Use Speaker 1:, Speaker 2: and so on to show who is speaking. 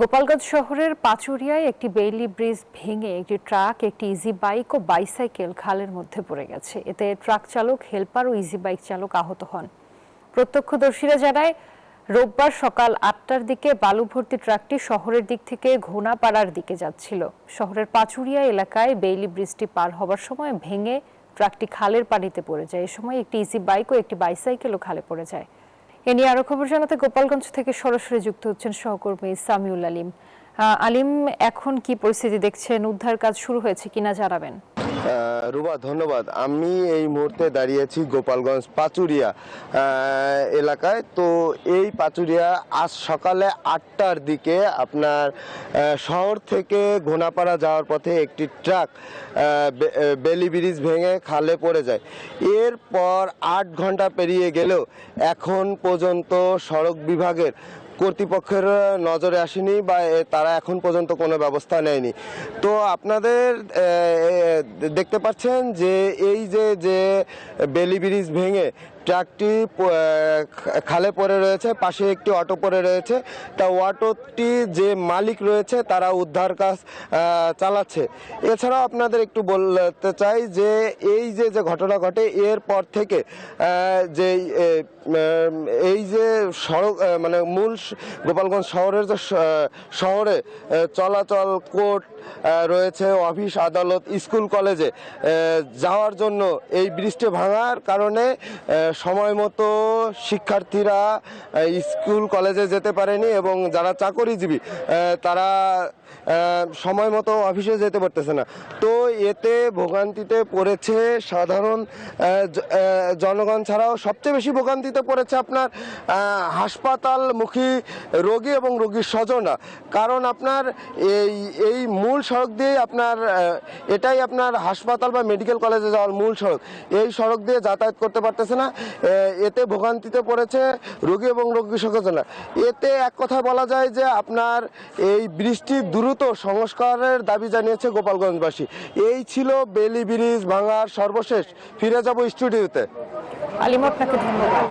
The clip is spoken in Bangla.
Speaker 1: গোপালগঞ্জ শহরের পাচুরিয়ায় একটি বেইলি ব্রিজ ভেঙে একটি ট্রাক, একটি ইজি বাইক ও বাইসাইকেল খালের মধ্যে পড়ে গেছে। এতে ট্রাক চালক, হেলপার ও ইজি বাইক চালক আহত হন। প্রত্যক্ষদর্শীরা জানায়, রোববার সকাল ৮টার দিকে বালু ভর্তি ট্রাকটি শহরের দিক থেকে ঘোনাপাড়ার দিকে যাচ্ছিল। শহরের পাচুরিয়া এলাকায় বেইলি ব্রিজটি পার হবার সময় ভেঙে ট্রাকটি খালের পানিতে পড়ে যায়। এ সময় একটি ইজি বাইক ও একটি বাইসাইকেলও খালে পড়ে যায়। এ নিয়ে আরো খবর জানাতে গোপালগঞ্জ থেকে সরাসরি যুক্ত হচ্ছেন সহকর্মী সামিউল আলিম। আলিম, এখন কি পরিস্থিতি দেখছেন? উদ্ধার কাজ শুরু হয়েছে কিনা জানাবেন।
Speaker 2: রুবা, ধন্যবাদ। আমি এই মুহূর্তে দাঁড়িয়েছি গোপালগঞ্জ পাচুরিয়া এলাকায়। তো এই পাচুরিয়া আজ সকালে ৮টার দিকে আপনার শহর থেকে ঘোনাপাড়া যাওয়ার পথে একটি ট্রাক বেলি ব্রিজ ভেঙে খালে পড়ে যায়। এরপর ৮ ঘন্টা পেরিয়ে গেলেও এখন পর্যন্ত সড়ক বিভাগের কর্তৃপক্ষের নজরে আসেনি বা তারা এখন পর্যন্ত কোনো ব্যবস্থা নেয়নি। তো আপনাদের দেখতে পাচ্ছেন যে এই যে বেলি ব্রিজ ভেঙে ট্রাকটি খালে পড়ে রয়েছে, পাশে একটি অটো পড়ে রয়েছে। তা অটোটি যে মালিক রয়েছে তারা উদ্ধার কাজ চালাচ্ছে। এছাড়াও আপনাদের একটু বলতে চাই যে এই যে ঘটনা ঘটে এরপর থেকে যে এই যে সড়ক মানে মূল গোপালগঞ্জ শহরের যে শহরে চলাচল কোর্ট রয়েছে, অফিস আদালত, স্কুল কলেজে যাওয়ার জন্য এই ব্রিজটি ভাঙার কারণে সময় মতো শিক্ষার্থীরা স্কুল কলেজে যেতে পারেনি এবং যারা চাকরিজীবী তারা সময় মতো অফিসে যেতে পারতেছে না। তো এতে ভোগান্তিতে পড়েছে সাধারণ জনগণ ছাড়াও সবচেয়ে বেশি ভোগান্তিতে পড়েছে আপনার হাসপাতালমুখী রোগী এবং রোগীর স্বজনরা। কারণ আপনার এই মূল সড়ক দিয়ে আপনার এটাই আপনার হাসপাতাল বা মেডিকেল কলেজে যাওয়ার মূল সড়ক। এই সড়ক দিয়ে যাতায়াত করতে পারতেছে না। এতে ভোগান্তিতে পড়েছে রোগী এবং রোগী স্বজনরা। এতে এক কথা বলা যায় যে আপনার এই বৃষ্টির দ্রুত সংস্কারের দাবি জানিয়েছে গোপালগঞ্জবাসী। এই ছিল বেলি ব্রিজ ভাঙার সর্বশেষ। ফিরে যাব স্টুডিওতে।
Speaker 1: আলিম, আপনাকে ধন্যবাদ।